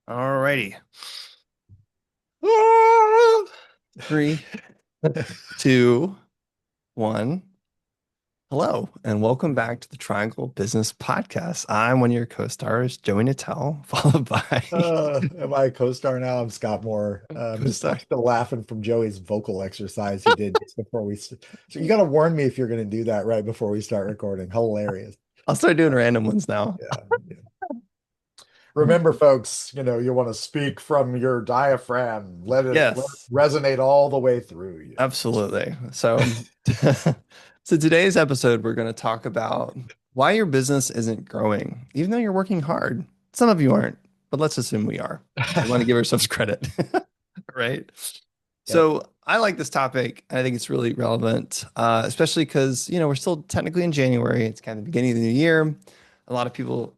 Alrighty. Three, two, one. Hello, and welcome back to the Triangle Business Podcast. I'm one of your co-stars, Joey Nattel, followed by Am I a co-star now? I'm Scott Moore. I'm co-star. still laughing from Joey's vocal exercise he did just before so you got to warn me if you're going to do that right before we start recording. Hilarious. I'll start doing random ones now. Yeah. Yeah. Remember, folks, you want to speak from your diaphragm. Let it Yes, resonate all the way through you. absolutely. So, so today's episode, we're going to talk about why your business isn't growing, even though you're working hard. Some of you aren't, but let's assume we are. We want to give ourselves credit, right? Yep. So I like this topic, and I think it's really relevant, especially because, we're still technically in January. It's kind of the beginning of the new year. A lot of people,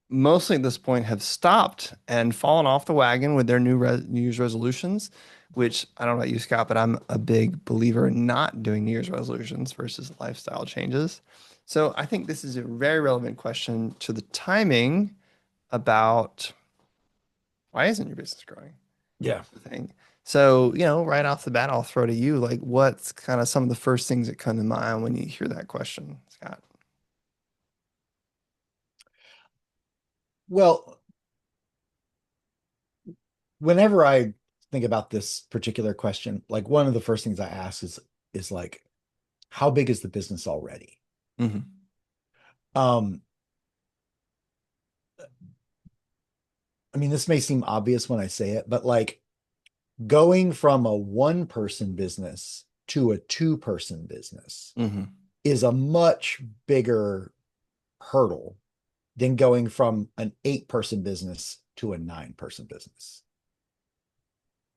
mostly at this point, have stopped and fallen off the wagon with their New Year's resolutions, which I don't know about you, Scott, but I'm a big believer in not doing New Year's resolutions versus lifestyle changes. So I think this is a very relevant question to the timing about why isn't your business growing? Yeah. Thing. So, right off the bat, I'll throw to you, like, what's kind of some of the first things that come to mind when you hear that question, Scott? Well, whenever I think about this particular question, like one of the first things I ask is like, how big is the business already? Hmm. Um, I mean, this may seem obvious when I say it, but like going from a one person business to a two-person business Hmm. is a much bigger hurdle than going from an eight-person business to a nine-person business,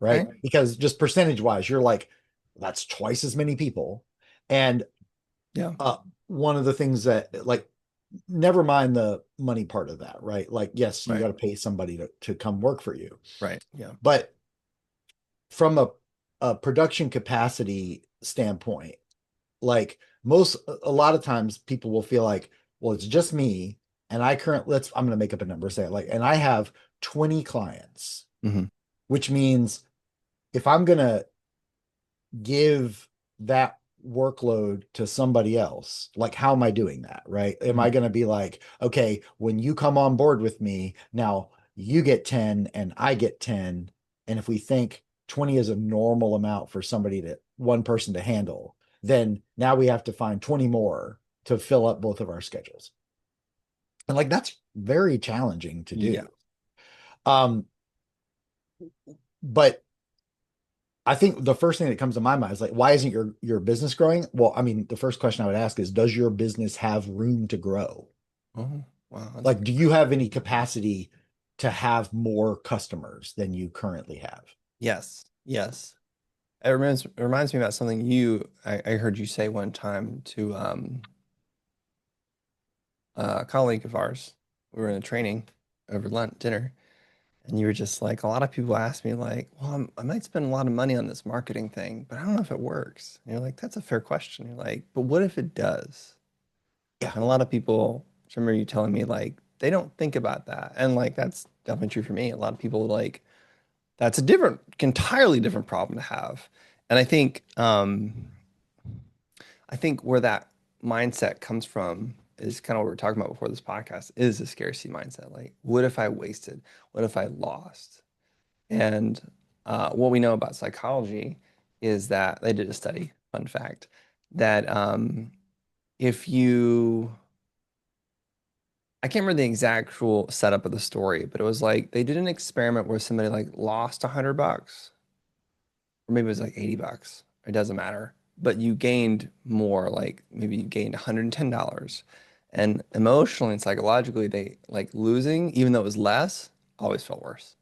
right? Okay. Because just percentage wise, you're like, that's twice as many people. And Yeah. uh, one of the things that, like, never mind the money part of that, right? Like, yes, you got Right. to pay somebody to come work for you. Right. Yeah. But from a production capacity standpoint, like a lot of times people will feel like, well, it's just me, and I'm gonna make up a number, say it like, and I have 20 clients, Hmm. which means if I'm gonna give that workload to somebody else, like how am I doing that, right? Am I Hmm. gonna be like, okay, when you come on board with me, now you get 10 and I get 10, and if we think 20 is a normal amount for one person to handle, then now we have to find 20 more to fill up both of our schedules. And like that's very challenging to Yeah. do. Um, but I think the first thing that comes to my mind is like, why isn't your business growing? Well, I mean, the first question I would ask is, does your business have room to grow? Oh, wow. That's a Like, good do you have any capacity to have more customers than you currently have? Yes. Yes. It reminds me about something I heard you say one time to a colleague of ours. We were in a training over lunch, dinner. And you were just like, a lot of people ask me, like, well, I might spend a lot of money on this marketing thing, but I don't know if it works. And you're like, that's a fair question. You're like, but what if it does? Yeah. And a lot of people, I remember you telling me, like, they don't think about that. And like, that's definitely true for me. A lot of people, like, that's a entirely different problem to have. And I think where that mindset comes from is kind of what we are talking about before this podcast is a scarcity mindset. Like, what if I wasted? What if I lost? And what we know about psychology is that they did a study, fun fact, that if you, I can't remember the exact setup of the story, but it was like they did an experiment where somebody like lost $100, or maybe it was like $80. It doesn't matter. But you gained more, like maybe you gained $110. And emotionally and psychologically, they like losing, even though it was less, always felt worse.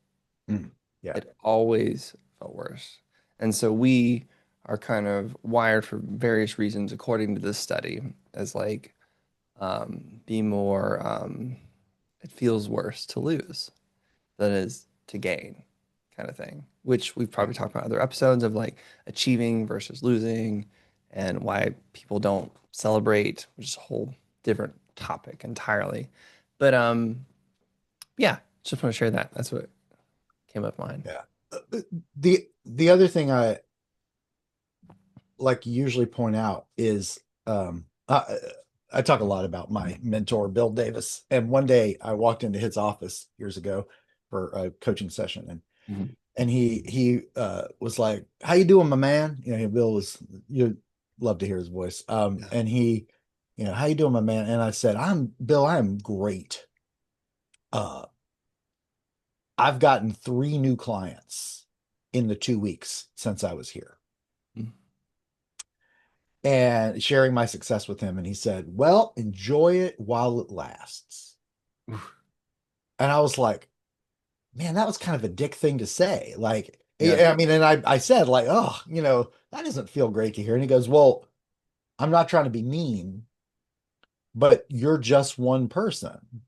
Mm. Yeah. It always felt worse. And so we are kind of wired for various reasons, according to this study, as like be more, it feels worse to lose than it is to gain, kind of thing, which we've Yeah. probably talked about in other episodes of like achieving versus losing and why people don't celebrate, which is a whole different topic entirely. But yeah, just want to share that. That's what. came up mine. Yeah. The other thing I like usually point out is I talk a lot about my mentor Bill Davis, and one day I walked into his office years ago for a coaching session, Mhm. and he was like, "How you doing, my man?" Bill was, you love to hear his voice. Yeah. And he, "How you doing, my man?" And I said, "I'm Bill. I am great. Uh, I've gotten 3 new clients in the 2 weeks since I was here." Mm. And sharing my success with him. And he said, "Well, enjoy it while it lasts." Oof. And I was like, man, that was kind of a dick thing to say. Like, Yes. I mean, and I said, like, oh, that doesn't feel great to hear. And he goes, "Well, I'm not trying to be mean, but you're just one person.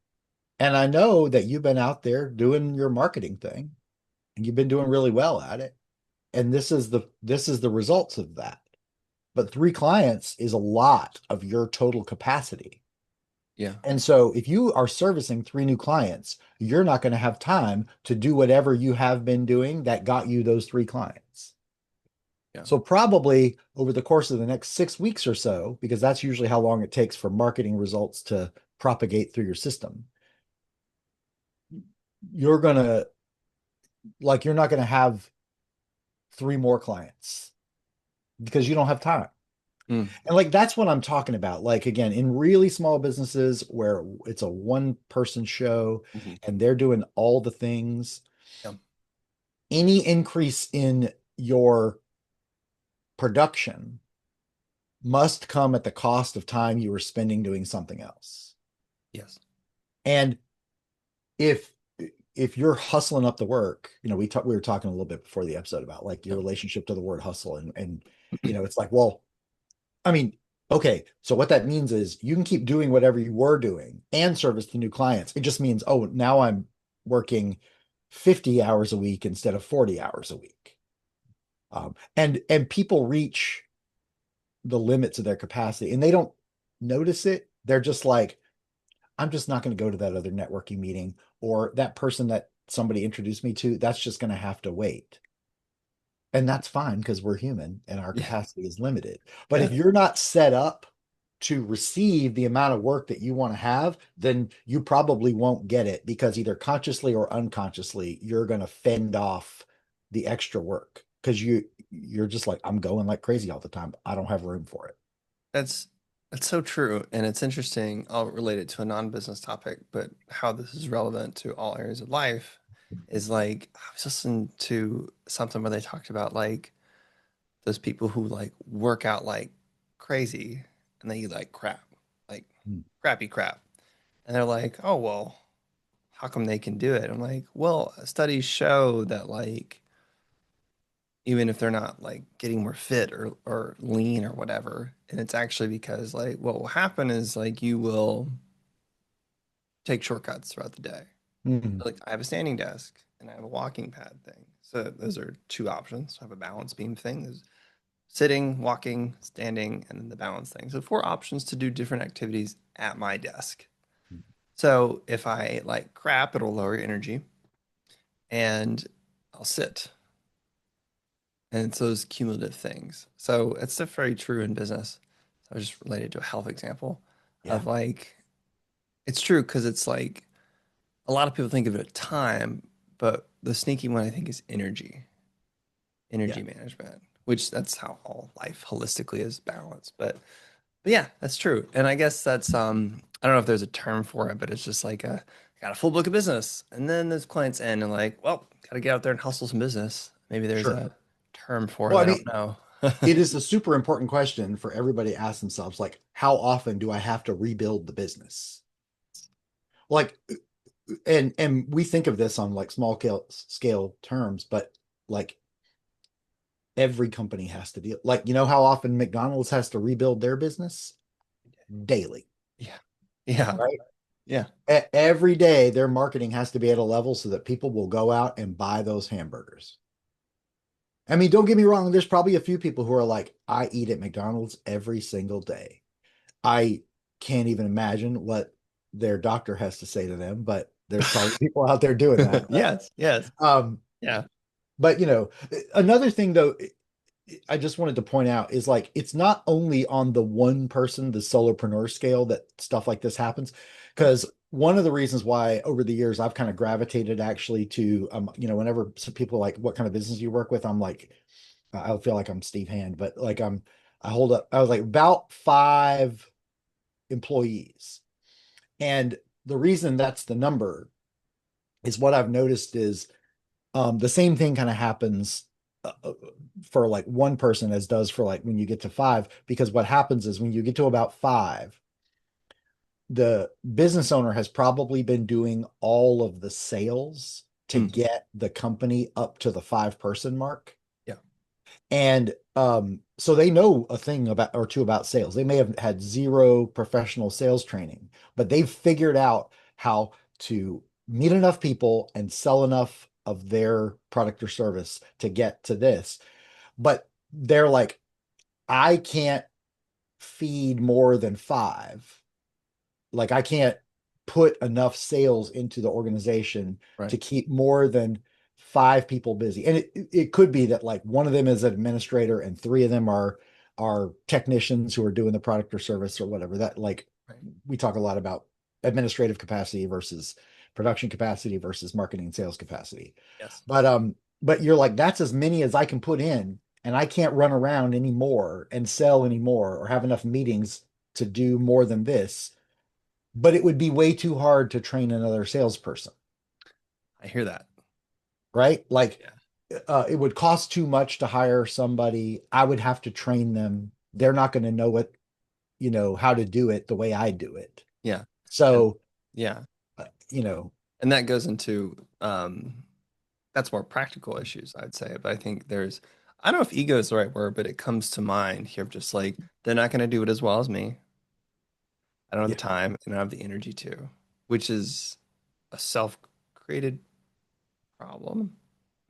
And I know that you've been out there doing your marketing thing and you've been doing really well at it. And this is the results of that. But 3 clients is a lot of your total capacity. Yeah. And so if you are servicing 3 new clients, you're not going to have time to do whatever you have been doing that got you those 3 clients. Yeah. So probably over the course of the next 6 weeks or so, because that's usually how long it takes for marketing results to propagate through your system, you're going to you're not going to have 3 more clients because you don't have time. Mm. And like that's what I'm talking about. Like again, in really small businesses where it's a one person show Mhm. and they're doing all the things, Yeah. any increase in your production must come at the cost of time you were spending doing something else. Yes. And if if you're hustling up the work, we were talking a little bit before the episode about like your Yeah. relationship to the word hustle, and it's like, well, I mean, okay, so what that means is you can keep doing whatever you were doing and service the new clients. It just means, oh, now I'm working 50 hours a week instead of 40 hours a week. And people reach the limits of their capacity and they don't notice it. They're just like, I'm just not going to go to that other networking meeting, or that person that somebody introduced me to, that's just going to have to wait. And that's fine because we're human and our Yeah. capacity is limited. But if Yeah. you're not set up to receive the amount of work that you want to have, then you probably won't get it because either consciously or unconsciously, you're going to fend off the extra work because you're just like, I'm going like crazy all the time. I don't have room for it. That's that's so true. And it's interesting. I'll relate it to a non-business topic, but how this is relevant to all areas of life is like I was listening to something where they talked about like those people who like work out like crazy and they eat like crap, like Mm. crappy crap. And they're like, oh well, how come they can do it? I'm like, well, studies show that like even if they're not like getting more fit or lean or whatever, and it's actually because like what will happen is like you will take shortcuts throughout the day. Mhm. Like I have a standing desk and I have a walking pad thing. So those are two options. I have a balance beam thing. There's sitting, walking, standing, and then the balance thing. So four options to do different activities at my desk. So if I ate like crap, it'll lower your energy and I'll sit. And it's those cumulative things. So it's very true in business. I was just related to a health example Yeah, of like, it's true because it's like a lot of people think of it as time, but the sneaky one I think is yeah, energy management, which that's how all life holistically is balanced. But yeah, that's true. And I guess that's I don't know if there's a term for it, but it's just like I got a full book of business. And then those clients end and like, well, gotta get out there and hustle some business. Maybe there's sure. a term for it. Well, I I don't mean, know. it is a super important question for everybody to ask themselves, like, how often do I have to rebuild the business? Like, and we think of this on like small scale terms, but like every company has to deal. Like, how often McDonald's has to rebuild their business? Daily, Yeah. Yeah. right? Yeah. Every day, their marketing has to be at a level so that people will go out and buy those hamburgers. I mean, don't get me wrong, there's probably a few people who are like, I eat at McDonald's every single day. I can't even imagine what their doctor has to say to them, but there's probably people out there doing that, right? Yes. Yes. Um, Yeah. But another thing though, I just wanted to point out is like it's not only on the one person, the solopreneur scale that stuff like this happens. Right. Because one of the reasons why over the years I've kind of gravitated actually to whenever some people are like what kind of business you work with, I'm like, I feel like I'm Steve Hand, but like I was like about 5 employees. And the reason that's the number is what I've noticed is the same thing kind of happens for like one person as does for like when you get to 5, because what happens is when you get to about 5, the business owner has probably been doing all of the sales to Mm. get the company up to the 5-person mark. Yeah. And so they know a thing about or two about sales. They may have had zero professional sales training, but they've figured out how to meet enough people and sell enough of their product or service to get to this. But they're like, I can't feed more than 5. Like I can't put enough sales into the organization to Right. keep more than 5 people busy. And it could be that like one of them is an administrator and 3 of them are technicians who are doing the product or service or whatever. That like Right. we talk a lot about administrative capacity versus production capacity versus marketing and sales capacity. Yes. But you're like, that's as many as I can put in, and I can't run around anymore and sell anymore or have enough meetings to do more than this, but it would be way too hard to train another salesperson, I hear that. right? Like, Yeah. it would cost too much to hire somebody. I would have to train them. They're not going to know how to do it the way I do it. Yeah. And So, yeah. uh, you know, And that goes into that's more practical issues, I'd say. But I think there's I don't know if ego is the right word, but it comes to mind here of just like they're not gonna do it as well as me. I don't have the yeah, time and I don't have the energy to, which is a self-created problem.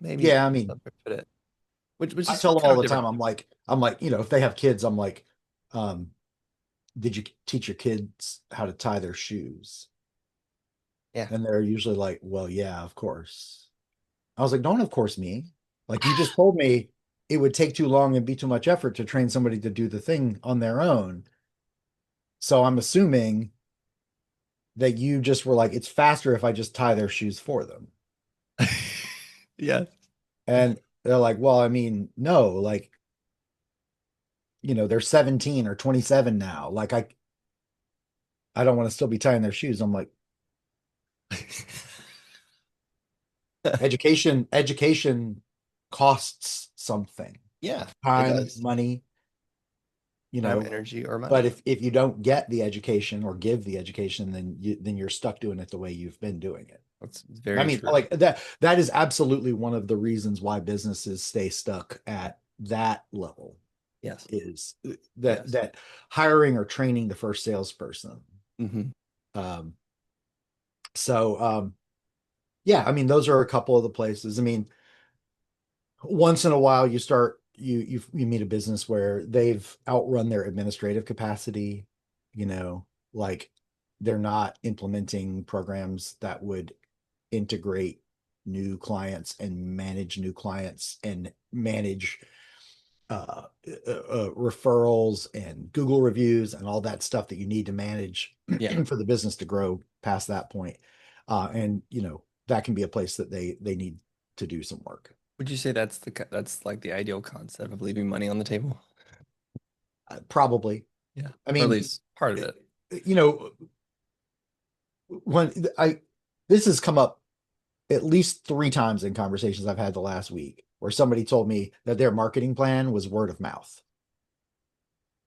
Maybe yeah. I that's mean, not the way to put it. Which I is tell them kind all of the time. different. I'm like, if they have kids, I'm like, um, did you teach your kids how to tie their shoes? Yeah. And they're usually like, well, yeah, of course. I was like, don't of course me. Like you just told me it would take too long and be too much effort to train somebody to do the thing on their own. So I'm assuming that you just were like, it's faster if I just tie their shoes for them. Yes. And they're like, well, I mean, no, like, they're 17 or 27 now. Like I don't want to still be tying their shoes. I'm like, education costs something. Yeah, it Time, does. money, you Time, know, energy, or but money. if you don't get the education or give the education, then you're stuck doing it the way you've been doing it. That's I very mean, true. like that is absolutely one of the reasons why businesses stay stuck at that level Yes. is Yes. that hiring or training the first salesperson. Hmm. Um, so yeah, I mean, those are a couple of the places. I mean, once in a while you start you meet a business where they've outrun their administrative capacity, like they're not implementing programs that would integrate new clients and manage new clients and manage referrals and Google reviews and all that stuff that you need to manage Yeah. for the business to grow past that point. And that can be a place that they need to do some work. Would you say that's like the ideal concept of leaving money on the table? Probably. Yeah. I Or at mean, least part of it. you know, when I this has come up at least 3 times in conversations I've had the last week where somebody told me that their marketing plan was word of mouth.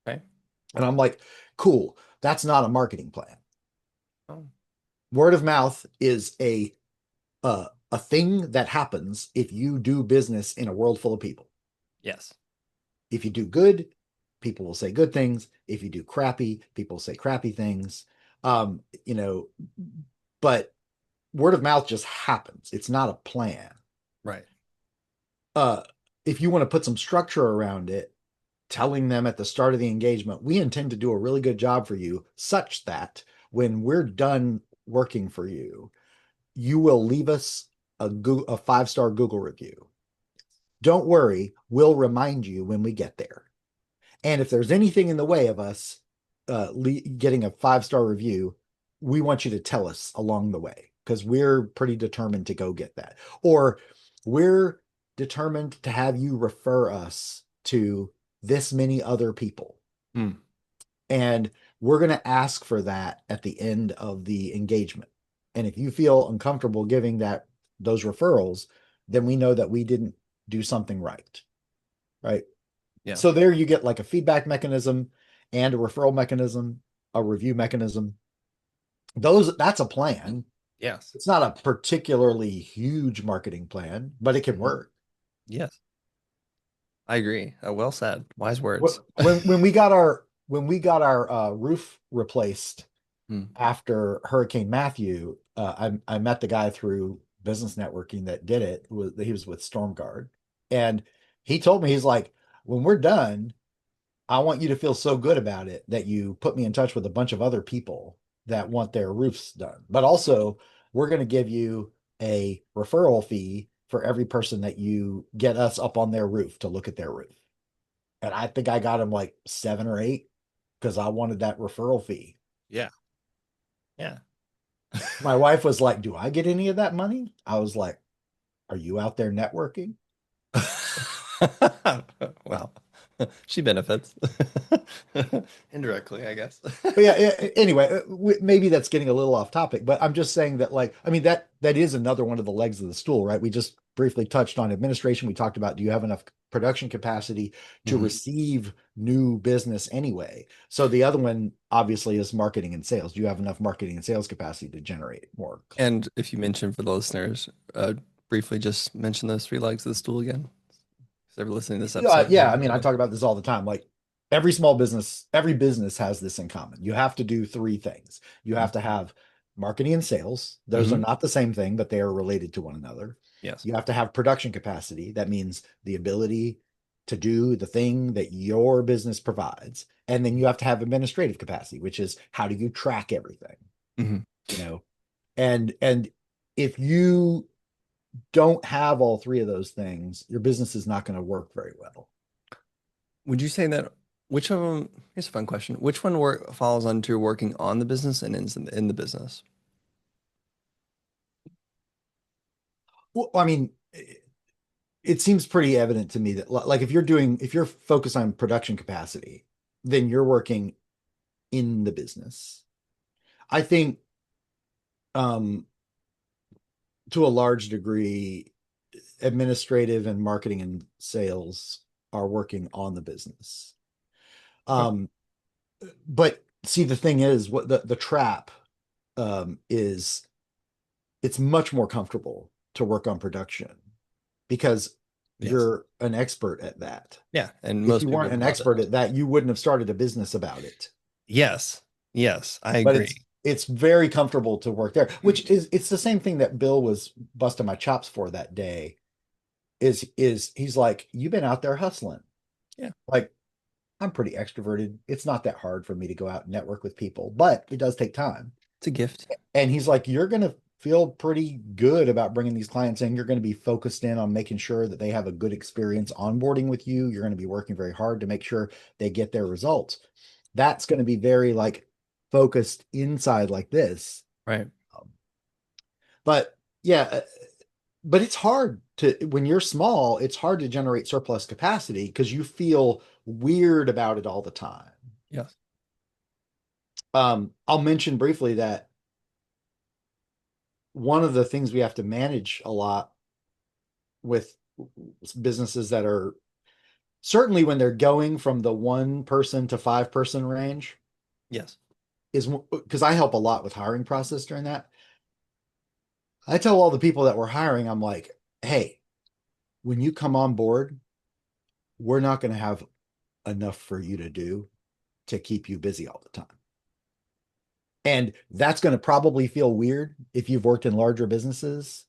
Okay. And I'm like, cool, that's not a marketing plan. Oh, Word of mouth is a thing that happens if you do business in a world full of people. yes. If you do good, people will say good things. If you do crappy, people will say crappy things. Um, you know, but word of mouth just happens. It's not a plan. Right. Uh, if you want to put some structure around it, telling them at the start of the engagement, we intend to do a really good job for you, such that when we're done working for you, you will leave us a 5-star Google review. Don't worry, we'll remind you when we get there. And if there's anything in the way of us getting a 5-star review, we want you to tell us along the way because we're pretty determined to go get that. Or we're determined to have you refer us to this many other people. Hmm. And we're going to ask for that at the end of the engagement. And if you feel uncomfortable giving those referrals, then we know that we didn't do something right. Right. Yeah. So there you get like a feedback mechanism and a referral mechanism, a review mechanism. That's a plan. Yes. It's not a particularly huge marketing plan, but it can Mhm. work. Yes. I agree. Well said. Wise words. When we got our roof replaced Hmm. after Hurricane Matthew, I met the guy through business networking that did it. He was with StormGuard, and he told me, he's like, when we're done, I want you to feel so good about it that you put me in touch with a bunch of other people that want their roofs done. But also, we're going to give you a referral fee for every person that you get us up on their roof to look at their roof. And I think I got him like 7 or 8 because I wanted that referral fee. Yeah. Yeah. My wife was like, "Do I get any of that money?" I was like, "Are you out there networking?" Well, she benefits indirectly, I guess. But yeah, anyway, maybe that's getting a little off topic, but I'm just saying that, like, I mean, that is another one of the legs of the stool, right? We just briefly touched on administration. We talked about, do you have enough production capacity to Mhm. receive new business anyway? So the other one obviously is marketing and sales. Do you have enough marketing and sales capacity to generate more? And if you mention for the listeners, briefly just mention those three legs of the stool again. Because they're listening to this Yeah, episode, they yeah. I don't mean, know I what. talk about this all the time. Like every business has this in common. You have to do three things. You have to have marketing and sales. Those are Mm-hmm. not the same thing, but they are related to one another. Yes. You have to have production capacity. That means the ability to do the thing that your business provides. And then you have to have administrative capacity, which is how do you track everything, Mm-hmm. you know? And if you don't have all three of those things, your business is not going to work very well. Would you say that which of them, here's a fun question. Which one falls under working on the business and in the business? Well, I mean, it seems pretty evident to me that, like, if you're focused on production capacity, then you're working in the business. I think, um, to a large degree, administrative and marketing and sales are working on the business. Okay. Um, but see, the thing is, what the trap is, it's much more comfortable to work on production because Yes. you're an expert at that. Yeah. And If most you people weren't would an love expert it. at that, you wouldn't have started a business about it. Yes. Yes. I But agree. it's very comfortable to work there, which is it's the same thing that Bill was busting my chops for that day. Is he's like, you've been out there hustling. Yeah. Like, I'm pretty extroverted. It's not that hard for me to go out and network with people, but it does take time. It's a gift. And he's like, you're going to feel pretty good about bringing these clients in. You're going to be focused in on making sure that they have a good experience onboarding with you. You're going to be working very hard to make sure they get their results. That's going to be very like focused inside like this. Right. Um, but yeah, but it's hard to, when you're small, it's hard to generate surplus capacity because you feel weird about it all the time. Yes. I'll mention briefly that one of the things we have to manage a lot with businesses that are, certainly when they're going from the 1 person to 5 person range, Yes. is because I help a lot with hiring process during that. I tell all the people that we're hiring, I'm like, hey, when you come on board, we're not going to have enough for you to do to keep you busy all the time. And that's going to probably feel weird if you've worked in larger businesses.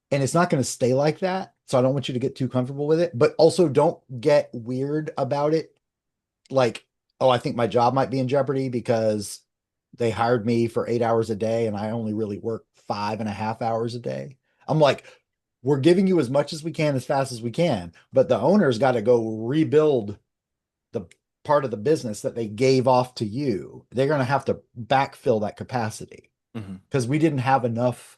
And it's not going to stay like that. So I don't want you to get too comfortable with it, but also don't get weird about it. Like, oh, I think my job might be in jeopardy because they hired me for 8 hours a day and I only really work 5.5 hours a day. I'm like, we're giving you as much as we can as fast as we can, but the owner's got to go rebuild the part of the business that they gave off to you. They're going to have to backfill that capacity Hmm. because we didn't have enough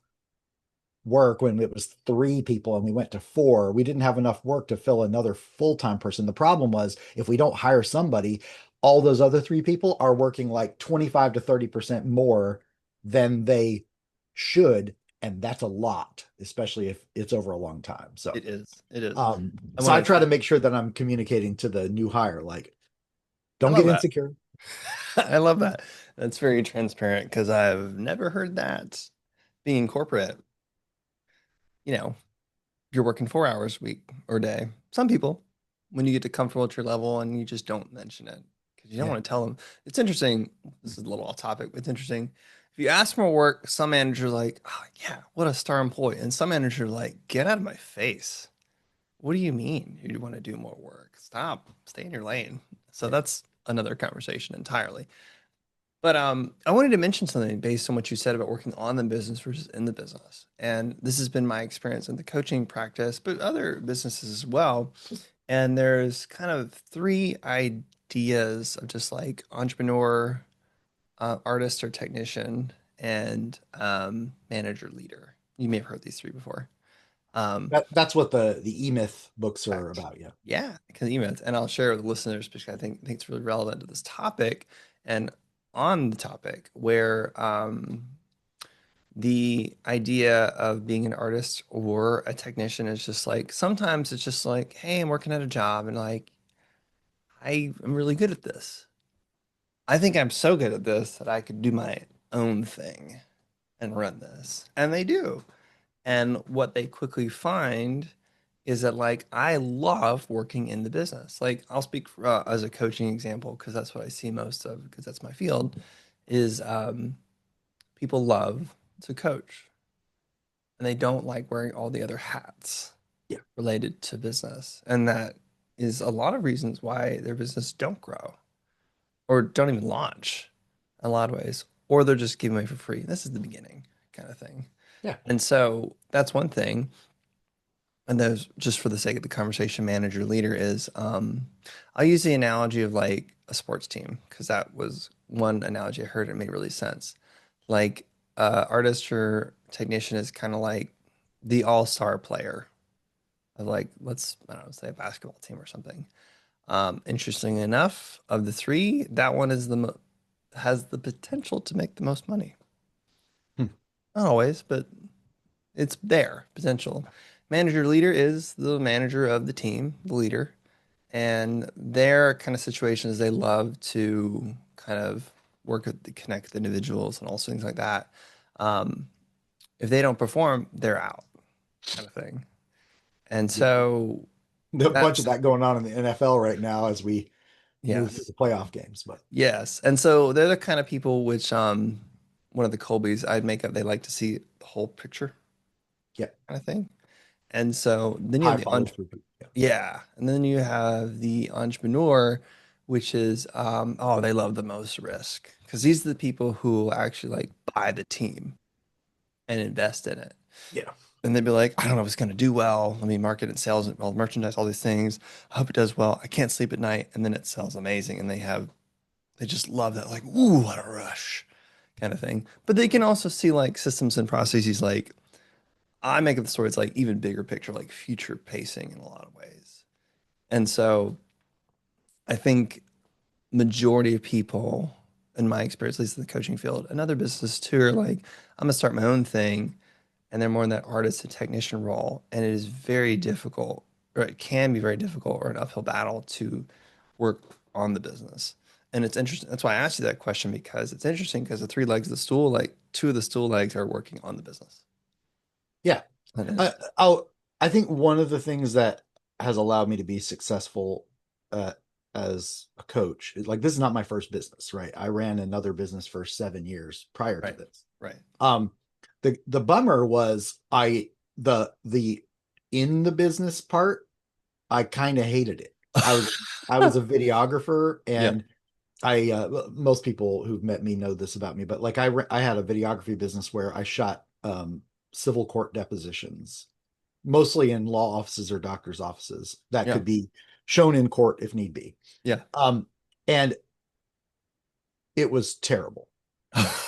work when it was 3 people and we went to 4. We didn't have enough work to fill another full-time person. The problem was if we don't hire somebody, all those other 3 people are working like 25 to 30% more than they should. And that's a lot, especially if it's over a long time. So, It is. It is. um, I so I want try to. to make sure that I'm communicating to the new hire, like, I don't love get that. insecure. I love that. That's very transparent because I've never heard that being corporate. You know, you're working 4 hours a week or a day. Some people, when you get to comfortable at your level and you just don't mention it because you don't Yeah. want to tell them. It's interesting. This is a little off topic, but it's interesting. If you ask for work, some managers are like, oh, yeah, what a star employee. And some managers are like, get out of my face. What do you mean you want to do more work? Stop, stay in your lane. So Yeah. that's another conversation entirely. But I wanted to mention something based on what you said about working on the business versus in the business. And this has been my experience in the coaching practice, but other businesses as well. And there's kind of three ideas of just like entrepreneur, artist or technician, and manager leader. You may have heard these three before. Um, That's what the E-Myth books are Correct. about. Yeah. Yeah, because emails, and I'll share with the listeners because I think it's really relevant to this topic and on the topic where the idea of being an artist or a technician is just like sometimes it's just like, hey, I'm working at a job and like I am really good at this. I think I'm so good at this that I could do my own thing and run this, and they do. And what they quickly find is that like I love working in the business. Like I'll speak as a coaching example because that's what I see most of because that's my field is people love to coach and they don't like wearing all the other hats Yeah. related to business. And that is a lot of reasons why their business don't grow or don't even launch in a lot of ways, or they're just giving away for free. This is the beginning kind of thing. Yeah. And so that's one thing. And those just for the sake of the conversation manager leader is I'll use the analogy of like a sports team because that was one analogy I heard and it made really sense. Like artist or technician is kind of like the all-star player of like let's I don't know say a basketball team or something. Interesting enough, of the three, that one is has the potential to make the most money. Hmm. Not always, but it's there potential. Manager leader is the manager of the team, the leader, and their kind of situation is they love to kind of work with the connect the individuals and also things like that. Um, if they don't perform, they're out, kind of thing. And Yeah. so A bunch of that's that going on in the NFL right now as we move through yes, the playoff games. But yes, and so they're the kind of people which one of the Colbys I'd make up. They like to see the whole picture, yeah, kind of thing. And so then you have high the follow through. Yeah. yeah, and then you have the entrepreneur, which is oh, they love the most risk because these are the people who actually like buy the team and invest in it. Yeah. And they'd be like, I don't know if it's going to do well. Let me market and sales and well, merchandise, all these things. I hope it does well. I can't sleep at night, and then it sells amazing, and they just love that like, ooh, what a rush, kind of thing. But they can also see like systems and processes like I make up the story. It's like even bigger picture, like future pacing in a lot of ways. And so I think majority of people, in my experience, at least in the coaching field, and other businesses too, are like, I'm gonna start my own thing, and they're more in that artist and technician role, and it is very difficult, or it can be very difficult, or an uphill battle to work on the business. And it's interesting. That's why I asked you that question because it's interesting because the three legs of the stool, like two of the stool legs are working on the business. Yeah. And I, interesting. I'll, I think one of the things that has allowed me to be successful uh, as a coach is like this is not my first business, right? I ran another business for 7 years prior to Right. this. Right. Um, the bummer was the in the business part, I kind of hated it. I was a videographer Yeah. and most people who've met me know this about me, but like I had a videography business where I shot civil court depositions, mostly in law offices or doctors' offices that Yeah. could be shown in court if need be. Yeah. And it was terrible.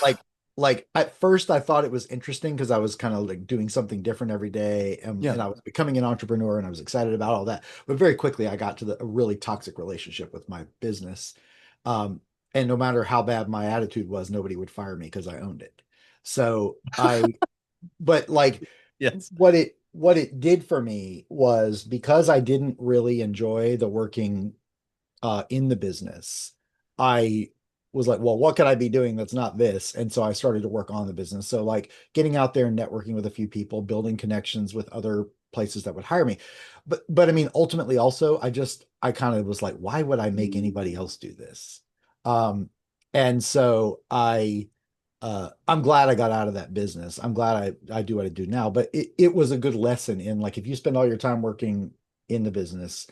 Like, like at first I thought it was interesting because I was kind of like doing something different every day, Yeah. and I was becoming an entrepreneur and I was excited about all that. But very quickly I got to a really toxic relationship with my business. Um, and no matter how bad my attitude was, nobody would fire me because I owned it. So but like Yes. what it did for me was because I didn't really enjoy the working in the business, I was like, well, what could I be doing that's not this? And so I started to work on the business. So like getting out there and networking with a few people, building connections with other places that would hire me. But I mean, ultimately also I kind of was like, why would I make anybody else do this? Um, and so I'm glad I got out of that business. I'm glad I do what I do now, but it was a good lesson in like if you spend all your time working in the business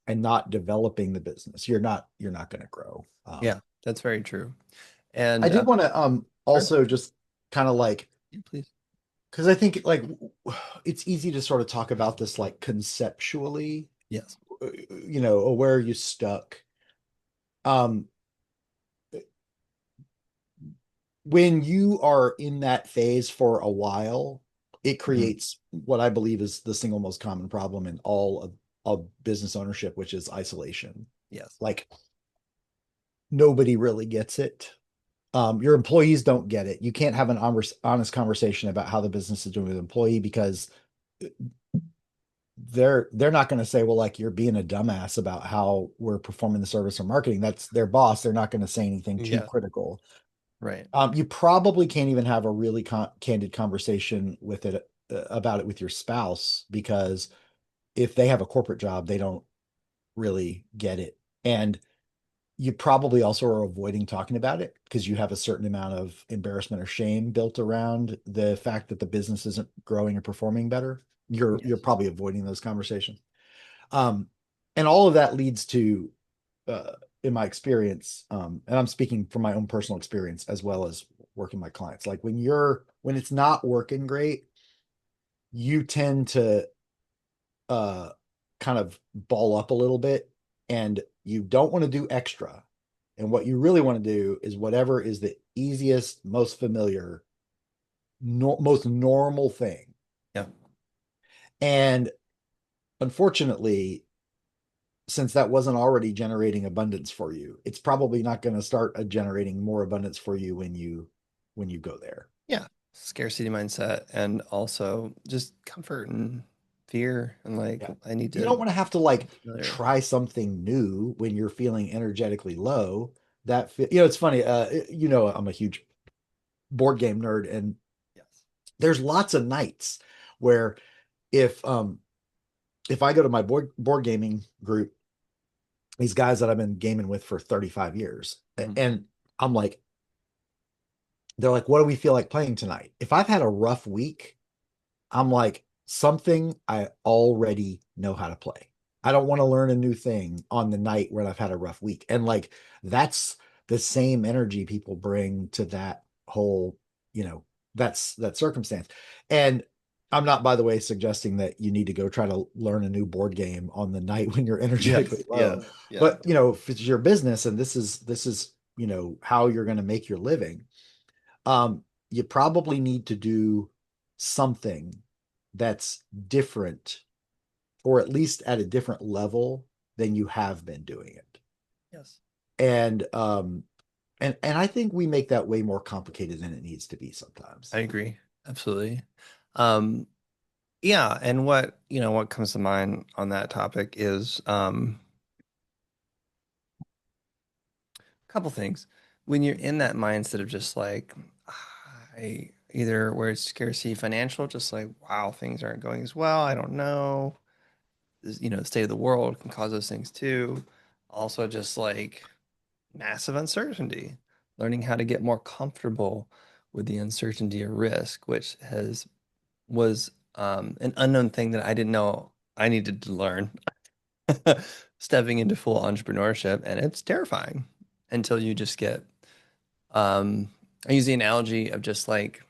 and not developing the business, you're not going to grow. Yeah. That's very true. I And did want to sure. also just kind of like Yeah, please. because I think like it's easy to sort of talk about this like conceptually, Yes. where are you stuck? Um, when you are in that phase for a while, it Mhm. creates what I believe is the single most common problem in all of business ownership, which is isolation. Yes. Like nobody really gets it. Your employees don't get it. You can't have an honest conversation about how the business is doing with an employee because they're not going to say, well, like you're being a dumbass about how we're performing the service or marketing. That's their boss. They're not going to say anything too Yeah. critical. Right. You probably can't even have a really candid conversation with it about it with your spouse because if they have a corporate job, they don't really get it. And you probably also are avoiding talking about it because you have a certain amount of embarrassment or shame built around the fact that the business isn't growing or performing better. You're Yes. probably avoiding those conversations. Um, and all of that leads to, uh, in my experience, and I'm speaking from my own personal experience as well as working with my clients. Like when it's not working great, you tend to uh kind of ball up a little bit and you don't want to do extra. And what you really want to do is whatever is the easiest, most familiar, most normal thing. Yeah. And unfortunately, since that wasn't already generating abundance for you, it's probably not going to start generating more abundance for you when you go there. Yeah. Scarcity mindset and also just comfort and fear and like Yeah. I need You don't to want to have to like be familiar. try something new when you're feeling energetically low. It's funny. I'm a huge board game nerd, and Yes. there's lots of nights where if if I go to my board gaming group, these guys that I've been gaming with for 35 years, Mhm. and I'm like, they're like, what do we feel like playing tonight? If I've had a rough week, I'm like, something I already know how to play. I don't want to learn a new thing on the night when I've had a rough week. And like that's the same energy people bring to that whole, you know, that's that circumstance. And I'm not, by the way, suggesting that you need to go try to learn a new board game on the night when you're energetically Yes. low. Yeah. Yeah. But if it's your business and this is how you're going to make your living, you probably need to do something that's different, or at least at a different level than you have been doing it. Yes. And I think we make that way more complicated than it needs to be I sometimes. agree. Absolutely. Um, yeah, and what comes to mind on that topic is a couple things. When you're in that mindset of just like I either where it's scarcity financial, just like wow, things aren't going as well. I don't know. The state of the world can cause those things too. Also, just like massive uncertainty, learning how to get more comfortable with the uncertainty of risk, which was an unknown thing that I didn't know I needed to learn stepping into full entrepreneurship, and it's terrifying until you just get. I use the analogy of just like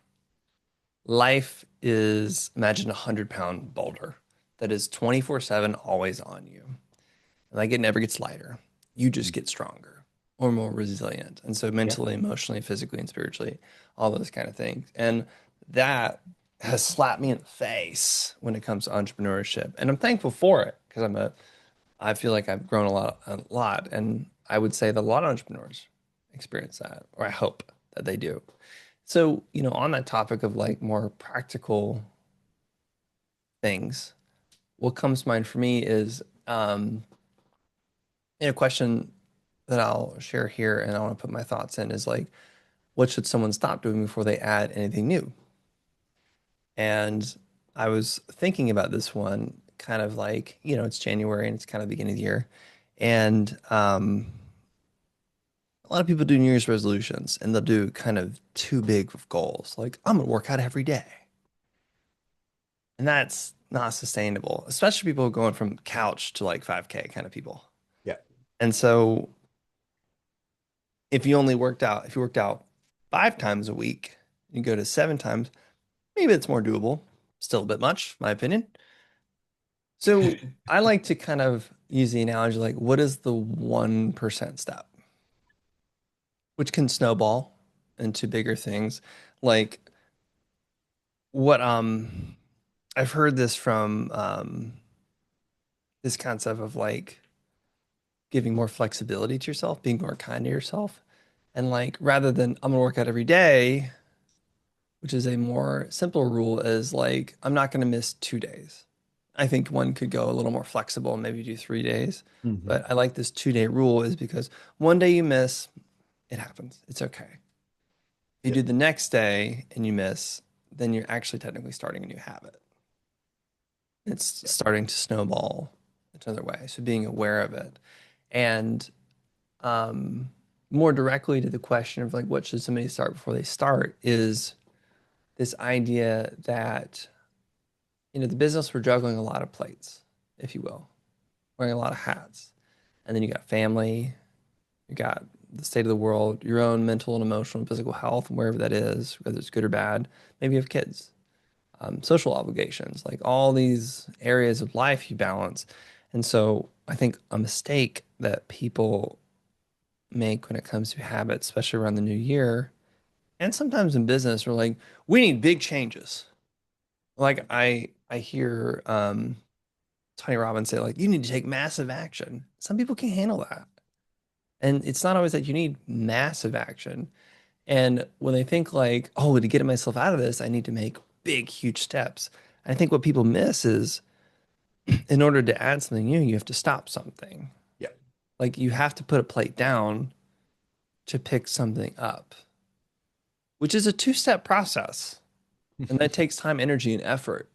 Life is, imagine a 100-pound boulder that is 24/7 always on you. And like it never gets lighter. You just get stronger or more resilient. And so Yeah. mentally, emotionally, physically, and spiritually, all those kind of things. And that has slapped me in the face when it comes to entrepreneurship. And I'm thankful for it because I feel like I've grown a lot. And I would say that a lot of entrepreneurs experience that, or I hope that they do. So, on that topic of like more practical things, what comes to mind for me is a question that I'll share here and I want to put my thoughts in is like, what should someone stop doing before they add anything new? And I was thinking about this one kind of like, it's January and it's kind of the beginning of the year. And a lot of people do New Year's resolutions and they'll do kind of too big of goals. Like, I'm going to work out every day. And that's not sustainable, especially people going from couch to like 5K kind of people. Yeah. And so if you worked out 5 times a week, you go to 7 times, maybe it's more doable. Still a bit much, my opinion. So I like to kind of use the analogy like, what is the 1% step, which can snowball into bigger things? Like what I've heard this from this concept of like giving more flexibility to yourself, being more kind to yourself. And like rather than I'm gonna work out every day, which is a more simple rule, is like I'm not going to miss 2 days. I think one could go a little more flexible and maybe do 3 days. Hmm. But I like this 2-day rule is because one day you miss, it happens. It's okay. If you Yep. do the next day and you miss, then you're actually technically starting a new habit. It's Yep. starting to snowball another way. So being aware of it. And um, more directly to the question of like, what should somebody start before they start is this idea that the business, we're juggling a lot of plates, if you will, wearing a lot of hats. And then you got family, you got the state of the world, your own mental and emotional and physical health, wherever that is, whether it's good or bad. Maybe you have kids, social obligations, like all these areas of life you balance. And so I think a mistake that people make when it comes to habits, especially around the new year, and sometimes in business, we're like, we need big changes. Like I hear Tony Robbins say, like, you need to take massive action. Some people can't handle that. And it's not always that you need massive action. And when they think like, oh, to get myself out of this, I need to make big, huge steps. I think what people miss is in order to add something new, you have to stop something. Yeah. Like you have to put a plate down to pick something up, which is a two-step process. And that takes time, energy, and effort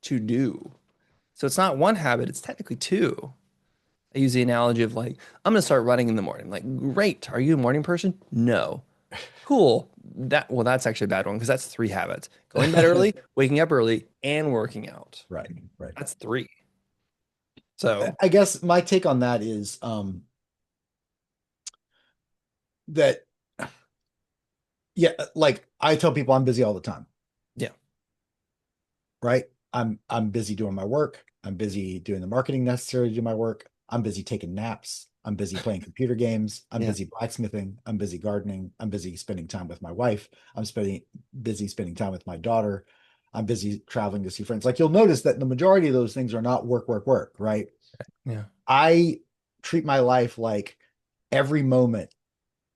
to do. So it's not one habit, it's technically two. I use the analogy of like, I'm gonna start running in the morning. Like, great. Are you a morning person? No. Cool. That's actually a bad one because that's three habits. Going to bed early, waking up early, and working out. Right. Right. That's three. So I guess my take on that is that yeah, like I tell people I'm busy all the time, yeah, right? I'm busy doing my work. I'm busy doing the marketing necessary to do my work. I'm busy taking naps. I'm busy playing computer games. I'm yeah, busy blacksmithing. I'm busy gardening. I'm busy spending time with my wife. I'm spending busy spending time with my daughter. I'm busy traveling to see friends. Like you'll notice that the majority of those things are not work, work, work, right? yeah, I treat my life like every moment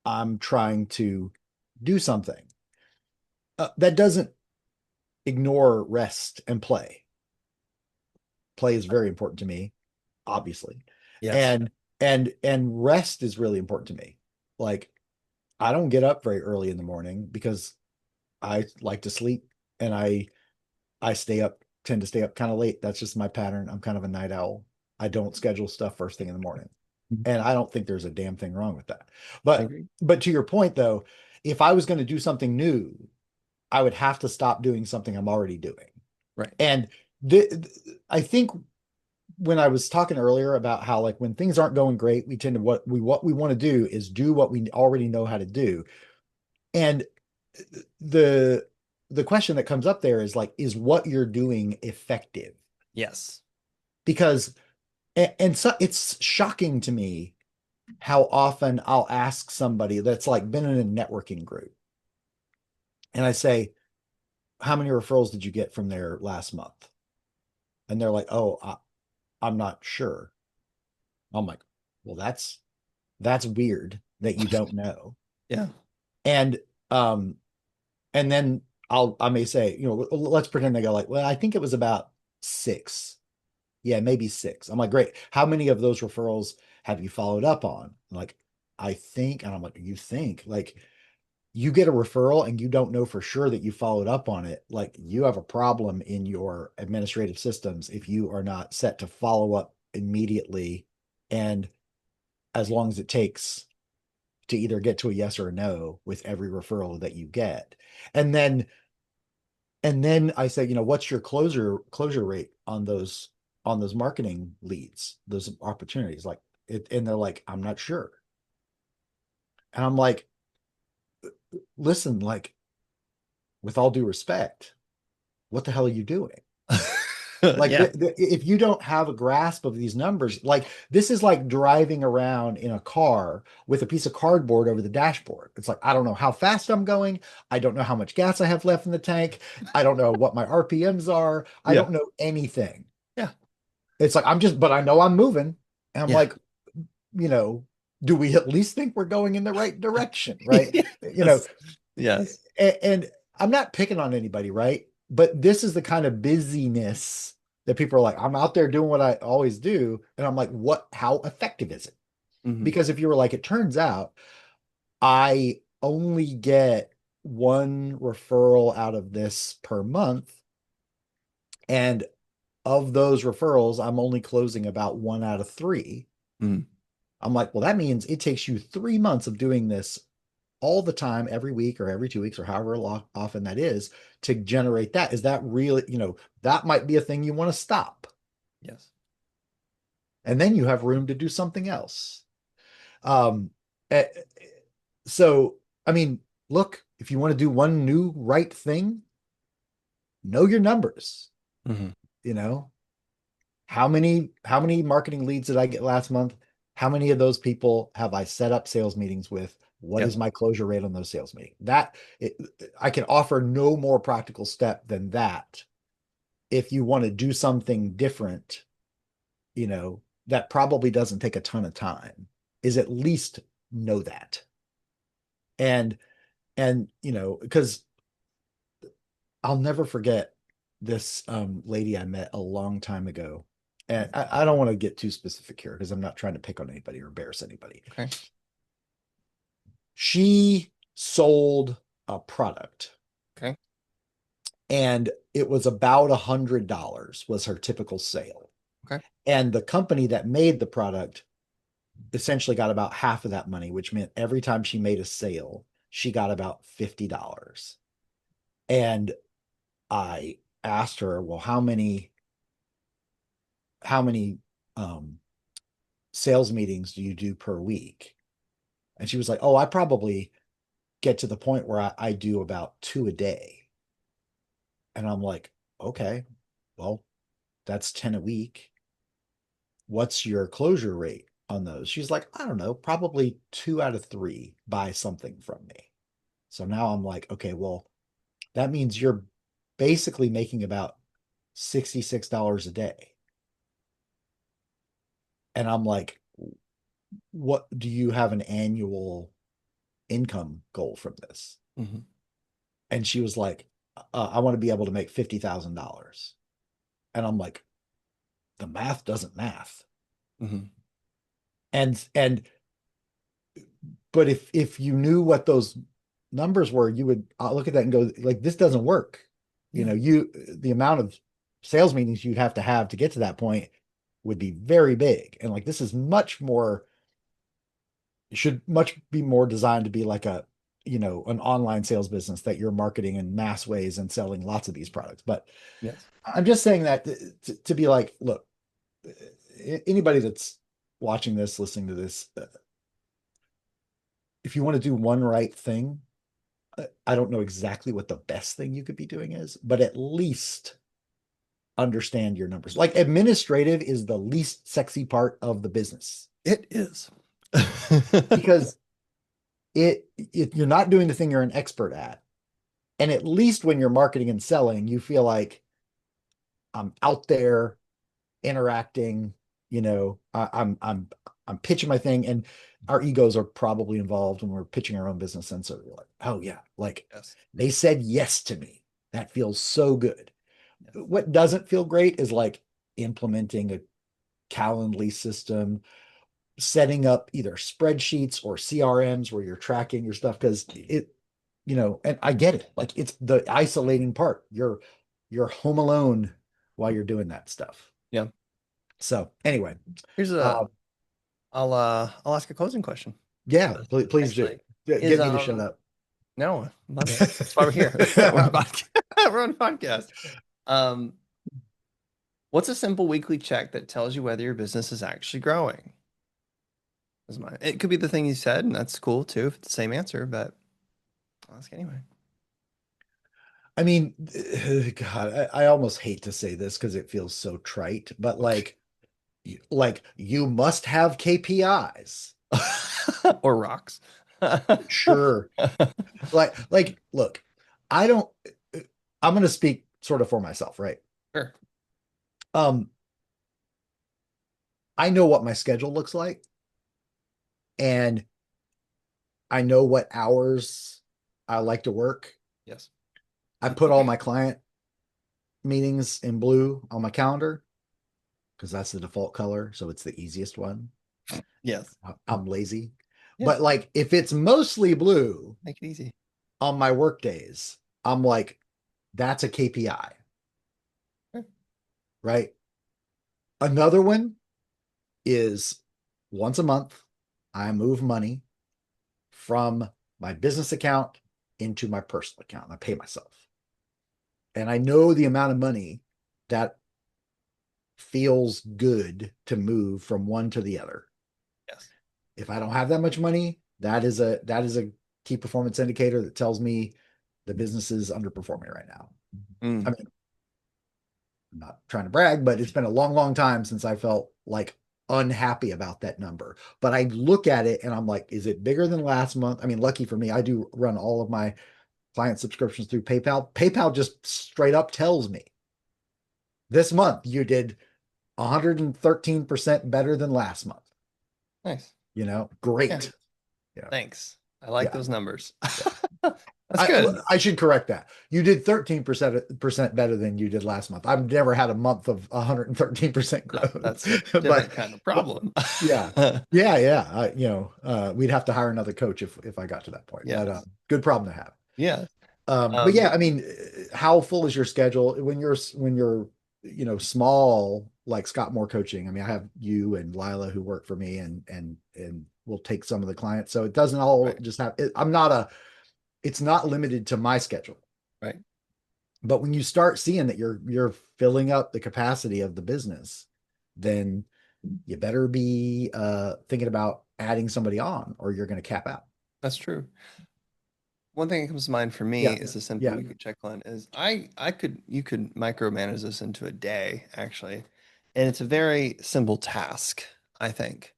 I'm trying to do something. That doesn't ignore rest and play. Play is very important to me, obviously. yes. And rest is really important to me. Like I don't get up very early in the morning because I like to sleep and I tend to stay up kind of late. That's just my pattern. I'm kind of a night owl. I don't schedule stuff first thing in the morning. And I don't think there's a damn thing wrong with that. I But agree. but to your point though, if I was going to do something new, I would have to stop doing something I'm already doing. Right. And I think when I was talking earlier about how like when things aren't going great, we tend to what we want to do is do what we already know how to do. And the the question that comes up there is like, is what you're doing effective? Yes. Because and so it's shocking to me how often I'll ask somebody that's like been in a networking group and I say, how many referrals did you get from there last month? And they're like, oh, I'm not sure. I'm like, well, that's weird that you don't know. Yeah. And um and then I may say, let's pretend they go like, well, I think it was about six. Yeah, maybe six. I'm like, great. How many of those referrals have you followed up on? Like, I think, and I'm like, you think, like, you get a referral and you don't know for sure that you followed up on it. Like, you have a problem in your administrative systems if you are not set to follow up immediately. And as long as it takes to either get to a yes or a no with every referral that you get. And then I say, what's your closure rate on those marketing leads, those opportunities? Like it, and they're like, I'm not sure. And I'm like, listen, like, with all due respect, what the hell are you doing? Like Yeah. if you don't have a grasp of these numbers, like this is like driving around in a car with a piece of cardboard over the dashboard. It's like, I don't know how fast I'm going. I don't know how much gas I have left in the tank. I don't know what my RPMs are. I Yeah. don't know anything. Yeah. It's like, but I know I'm moving. And I'm Yeah. like, you know, do we at least think we're going in the right direction? Right. Yes. Yes. And I'm not picking on anybody, right? But this is the kind of busyness that people are like, I'm out there doing what I always do. And I'm like, how effective is it? Hmm. Because if you were like, it turns out I only get one referral out of this per month. And of those referrals, I'm only closing about one out of three. Mm. I'm like, well, that means it takes you 3 months of doing this all the time, every week or every 2 weeks or however often that is to generate that. Is that really, that might be a thing you want to stop. Yes. And then you have room to do something else. Um, eh, so, I mean, look, if you want to do one new right thing, know your numbers. Hmm. You know, how many marketing leads did I get last month? How many of those people have I set up sales meetings with? What is Yes. my closure rate on those sales meetings? I can offer no more practical step than that. If you want to do something different, that probably doesn't take a ton of time, is at least know that. And because I'll never forget this lady I met a long time ago. And I don't want to get too specific here because I'm not trying to pick on anybody or embarrass anybody. Okay. She sold a product Okay. and it was about $100 was her typical sale. Okay. And the company that made the product essentially got about half of that money, which meant every time she made a sale, she got about $50. And I asked her, well, how many um, sales meetings do you do per week? And she was like, oh, I probably get to the point where I do about two a day. And I'm like, okay, well, that's 10 a week. What's your closure rate on those? She's like, I don't know, probably two out of three buy something from me. So now I'm like, okay, well, that means you're basically making about $66 a day. And I'm like, what do you have an annual income goal from this? Hmm. And she was like, I want to be able to make $50,000. And I'm like, the math doesn't math. Hmm. And but if you knew what those numbers were, you would look at that and go like, this doesn't work. Yeah. The amount of sales meetings you'd have to get to that point would be very big. And like, this is much more, should much be more designed to be like an online sales business that you're marketing in mass ways and selling lots of these products. But Yes. I'm just saying that to be like, look, anybody that's watching this, listening to this, if you want to do one right thing, I don't know exactly what the best thing you could be doing is, but at least understand your numbers. Like administrative is the least sexy part of the business It is. because you're not doing the thing you're an expert at. And at least when you're marketing and selling, you feel like I'm out there interacting, I'm pitching my thing, and our egos are probably involved when we're pitching our own business. And so you're like, oh yeah, like Yes. they said yes to me. That feels so good. Yes. What doesn't feel great is like implementing a Calendly system, setting up either spreadsheets or CRMs where you're tracking your stuff because and I get it. Like it's the isolating part. You're home alone while you're doing that stuff. Yeah. So anyway, Here's a uh, I'll ask a closing question. yeah, please do. Actually, is Get me to shut up. no, love it. That's why we're here. We're on a podcast. We're on a podcast. Um, what's a simple weekly check that tells you whether your business is actually growing? Is mine. It could be the thing you said, and that's cool too if it's the same answer, but I'll ask anyway. I mean, God, I almost hate to say this because it feels so trite, but like you must have KPIs. Or rocks. Sure. Look, I don't, I'm going to speak sort of for myself, right? Sure. Um, I know what my schedule looks like and I know what hours I like to work. Yes. I put all my client meetings in blue on my calendar because that's the default color. So it's the easiest one. Yes. I'm lazy. Yeah. But like if it's mostly blue Make it easy. on my work days, I'm like, that's a KPI, Sure. right? Another one is once a month, I move money from my business account into my personal account. I pay myself. And I know the amount of money that feels good to move from one to the other. Yes. If I don't have that much money, that is a key performance indicator that tells me the business is underperforming right now. I Mm. mean, I'm not trying to brag, but it's been a long, long time since I felt like unhappy about that number. But I look at it and I'm like, is it bigger than last month? I mean, lucky for me, I do run all of my client subscriptions through PayPal. PayPal just straight up tells me this month you did 113% better than last month. Nice. Yeah. Great. Yeah. Thanks. I like Yeah. those numbers. Yeah. That's I good. I should correct that. You did 13% better than you did last month. I've never had a month of 113% No, growth. that's a But different kind of but problem. yeah. Yeah, yeah. We'd have to hire another coach if I got to that point. But Yes. good problem to have. Yeah. But yeah, Um, I mean, how full is your schedule when you're small, like Scott Moore Coaching? I mean, I have you and Lila who work for me, and we'll take some of the clients. So it doesn't all right. just have. I'm not a. It's not limited to my schedule. Right. But when you start seeing that you're filling up the capacity of the business, then you better be thinking about adding somebody on, or you're going to cap out. That's true. One thing that comes to mind for me Yeah, is a simple yeah, weekly check-in is I could you could micromanage this into a day actually. And it's a very simple task, I think.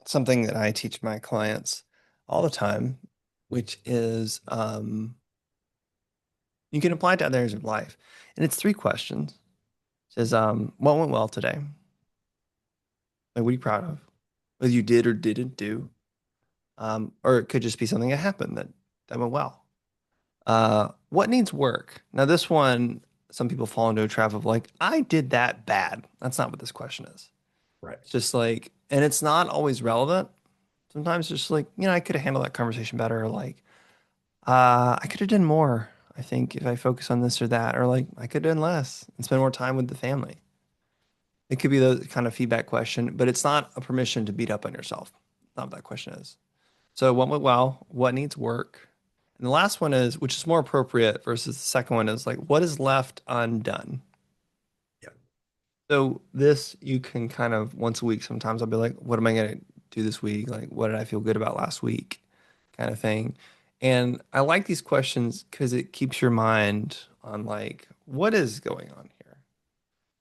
Something that I teach my clients all the time, which is you can apply it to other areas of life. And it's three questions. It says, what went well today? Like, what are you proud of? What you did or didn't do? Or it could just be something that happened that went well. What needs work? Now, this one, some people fall into a trap of like, I did that bad. That's not what this question is. right. It's just like, and it's not always relevant. Sometimes just like, I could have handled that conversation better. Or like, I could have done more. I think if I focus on this or that, or like I could have done less and spend more time with the family. It could be the kind of feedback question, but it's not a permission to beat up on yourself. Not what that question is. So what went well? What needs work? And the last one is, which is more appropriate versus the second one is like, what is left undone? Yeah, So this you can kind of once a week, sometimes I'll be like, what am I going to do this week? Like, what did I feel good about last week? Kind of thing. And I like these questions because it keeps your mind on like, what is going on here?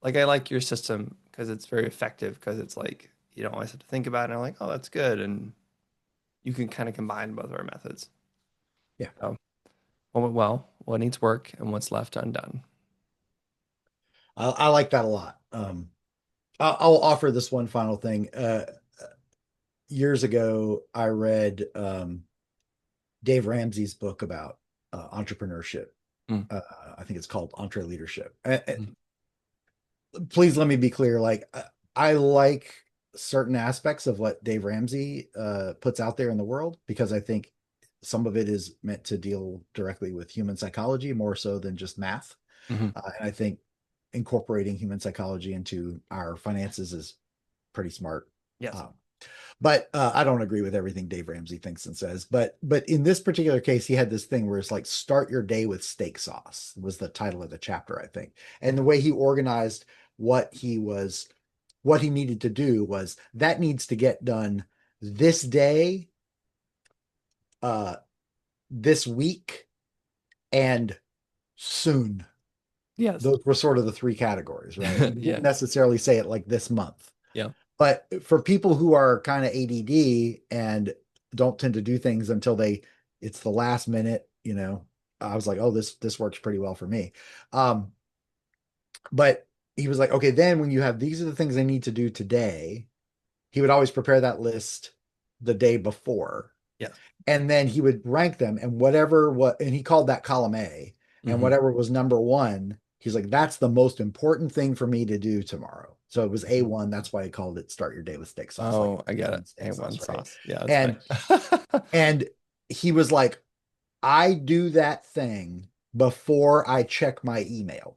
Like I like your system because it's very effective because it's like you don't always have to think about it. And I'm like, oh, that's good. And you can kind of combine both our methods. Yeah. So, what needs work and what's left undone. I like that a lot. I'll offer this one final thing. Years ago, I read Dave Ramsey's book about entrepreneurship. Mm, Uh, I think it's called Entre Leadership. mm, Please let me be clear. Like, I like certain aspects of what Dave Ramsey puts out there in the world because I think some of it is meant to deal directly with human psychology more so than just math. mhm. And I think incorporating human psychology into our finances is pretty smart. Yes. Um, but I don't agree with everything Dave Ramsey thinks and says. But in this particular case, he had this thing where it's like start your day with steak sauce was the title of the chapter, I think. And the way he organized what he was what he needed to do was that needs to get done this day, uh, this week, and soon. Yes. Those were sort of the three categories, right? And he didn't Yeah. necessarily say it like this month. Yeah. But for people who are kind of ADD and don't tend to do things until it's the last minute, I was like, oh, this works pretty well for me. Um, but he was like, okay, then when you have these are the things I need to do today, he would always prepare that list the day before. Yes. And then he would rank them and whatever what and he called that column A and Hmm. whatever was number one, he's like, that's the most important thing for me to do tomorrow. So it was A1. That's why he called it start your day with steak sauce, like Oh, I get it. A1 steak A1 sauce, right? sauce. Yeah, that's funny. And and he was like, I do that thing before I check my email,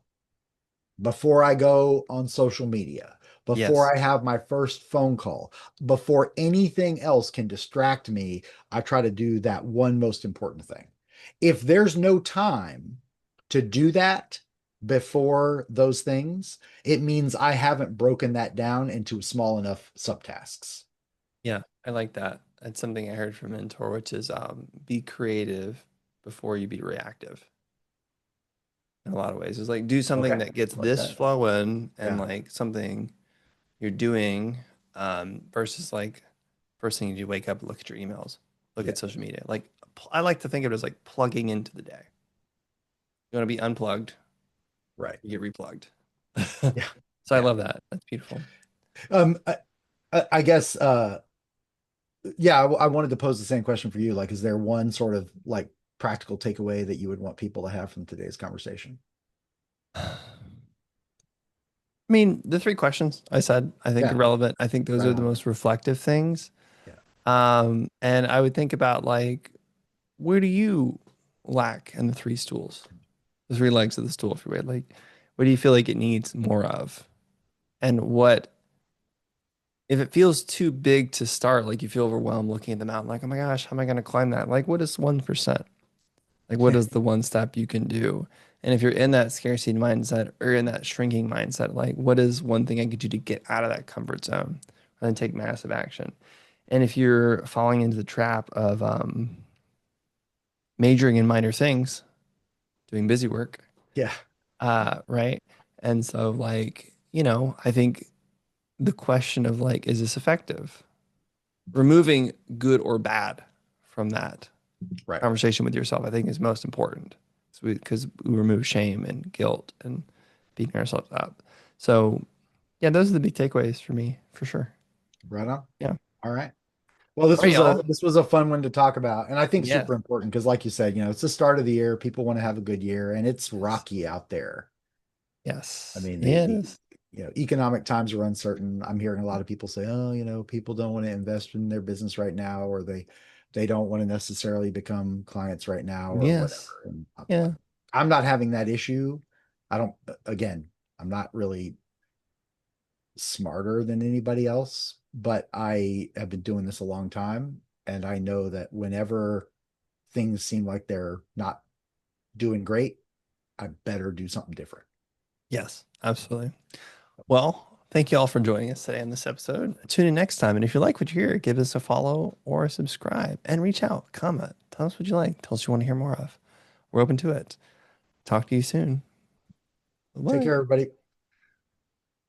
before I go on social media, Yes. before I have my first phone call, before anything else can distract me, I try to do that one most important thing. If there's no time to do that before those things, it means I haven't broken that down into small enough subtasks. Yeah, I like that. That's something I heard from a mentor, which is be creative before you be reactive in a lot of ways. It's like do something Okay. that gets Like this that. flowing and Yeah. like something you're doing versus like first thing you do, wake up, look at your emails, look Yeah. at social media. Like I like to think of it as like plugging into the day. You want to be unplugged, Right. you get replugged. Yeah. So I Yeah. love that. That's beautiful. Um, I guess yeah, I wanted to pose the same question for you. Like, is there one sort of like practical takeaway that you would want people to have from today's conversation? I mean, the three questions I said, I think are Yeah, relevant. I think those right are the on. most reflective things. Yeah, And I would think about like, where do you lack in the three stools, the three legs of the stool, if you will? Like, what do you feel like it needs more of? And what, if it feels too big to start, like you feel overwhelmed looking at the mountain, like, oh my gosh, how am I going to climb that? Like, what is 1%? Like, what is the one step you can do? And if you're in that scarcity mindset or in that shrinking mindset, like, what is one thing I could do to get out of that comfort zone and then take massive action? And if you're falling into the trap of majoring in minor things, doing busy work, yeah, right? And so, like, I think the question of like, is this effective? Removing good or bad from that right, conversation with yourself, I think is most important because we remove shame and guilt and beating ourselves up. So, yeah, those are the big takeaways for me, for sure. right on. Yeah. All right. Well, All right, y'all. this was a fun one to talk about, and I think Yes. super important because, like you said, it's the start of the year. People want to have a good year, and it's Yes. rocky out there. I Yes. mean, Yes. economic times are uncertain. I'm hearing a lot of people say, "Oh, people don't want to invest in their business right now, or they don't want to necessarily become clients right now, or Yes. whatever." And Yeah. I'm not having that issue. I don't. Again, I'm not really smarter than anybody else, but I have been doing this a long time, and I know that whenever things seem like they're not doing great, I better do something different. Yes. Absolutely. Well, thank you all for joining us today on this episode. Tune in next time. And if you like what you hear, give us a follow or subscribe and reach out, comment, tell us what you like, tell us what you want to hear more of. We're open to it. Talk to you soon. Take Bye. care, everybody.